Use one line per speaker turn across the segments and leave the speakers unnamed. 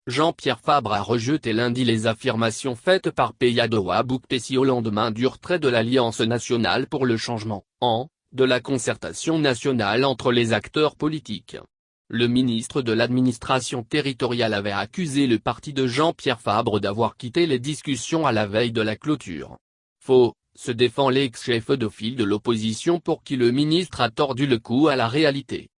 Jean-Pierre Fabre a rejeté lundi les affirmations faites par Peyadoua Boukpessi au lendemain du retrait de l'Alliance nationale pour le changement, de la concertation nationale entre les acteurs politiques. Le ministre de l'administration territoriale avait accusé le parti de Jean-Pierre Fabre d'avoir quitté les discussions à la veille de la clôture. Faux, se défend l'ex-chef de file de l'opposition pour qui le ministre a tordu le cou à la réalité.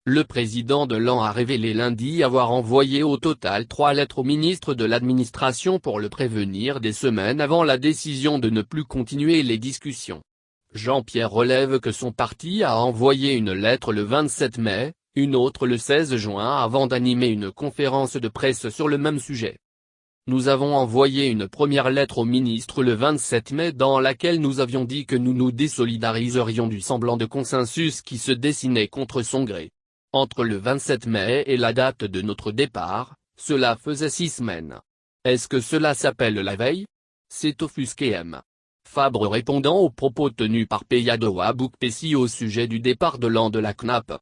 Le président de l'AN a révélé lundi avoir envoyé au total 3 lettres au ministre de l'administration pour le prévenir des semaines avant la décision de ne plus continuer les discussions. Jean-Pierre relève que son parti a envoyé une lettre le 27 mai, une autre le 16 juin avant d'animer une conférence de presse sur le même sujet. Nous avons envoyé une première lettre au ministre le 27 mai dans laquelle nous avions dit que nous nous désolidariserions du semblant de consensus qui se dessinait contre son gré. Entre le 27 mai et la date de notre départ, cela faisait 6 semaines. Est-ce que cela s'appelle la veille? C'est offusqué M. Fabre répondant aux propos tenus par Peyadoua Boukpessi au sujet du départ de l'AN de la CNAP.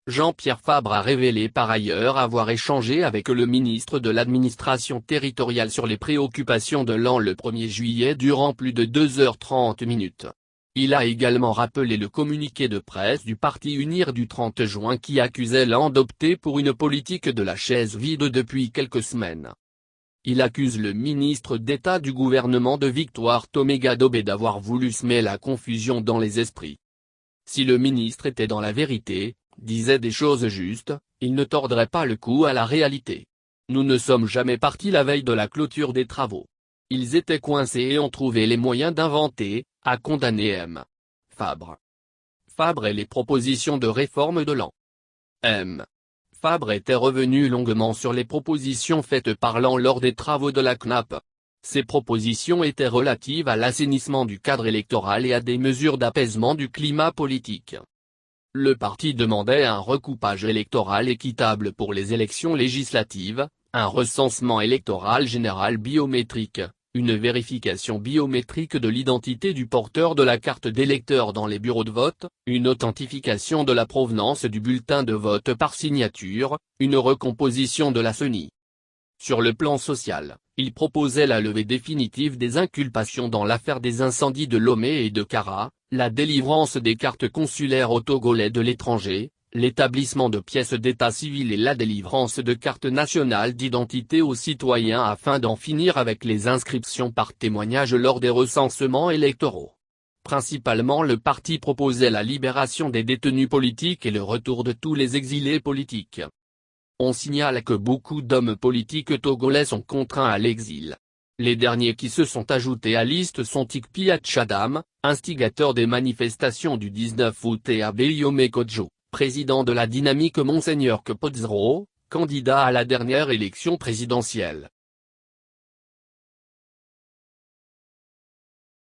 Jean-Pierre Fabre a révélé par ailleurs avoir échangé avec le ministre de l'administration territoriale sur les préoccupations de l'AN le 1er juillet durant plus de 2h30. Il a également rappelé le communiqué de presse du parti UNIR du 30 juin qui accusait l'AN d'opter pour une politique de la chaise vide depuis quelques semaines. Il accuse le ministre d'État du gouvernement de Victoire Toméga Dobé d'avoir voulu semer la confusion dans les esprits. Si le ministre était dans la vérité, disait des choses justes, il ne tordrait pas le cou à la réalité. Nous ne sommes jamais partis la veille de la clôture des travaux. Ils étaient coincés et ont trouvé les moyens d'inventer, a condamné M. Fabre. Fabre et les propositions de réforme de l'AN. M. Fabre était revenu longuement sur les propositions faites par l'AN lors des travaux de la CNAP. Ces propositions étaient relatives à l'assainissement du cadre électoral et à des mesures d'apaisement du climat politique. Le parti demandait un recoupage électoral équitable pour les élections législatives, un recensement électoral général biométrique, une vérification biométrique de l'identité du porteur de la carte d'électeur dans les bureaux de vote, une authentification de la provenance du bulletin de vote par signature, une recomposition de la CENI. Sur le plan social, il proposait la levée définitive des inculpations dans l'affaire des incendies de Lomé et de Kara, la délivrance des cartes consulaires aux Togolais de l'étranger, l'établissement de pièces d'état civil et la délivrance de cartes nationales d'identité aux citoyens afin d'en finir avec les inscriptions par témoignage lors des recensements électoraux. Principalement le parti proposait la libération des détenus politiques et le retour de tous les exilés politiques. On signale que beaucoup d'hommes politiques togolais sont contraints à l'exil. Les derniers qui se sont ajoutés à liste sont Tikpi Tchadam, instigateur des manifestations du 19 août et Abeyome Kodjo, président de la Dynamique Monseigneur Kepodzro, candidat à la dernière élection présidentielle.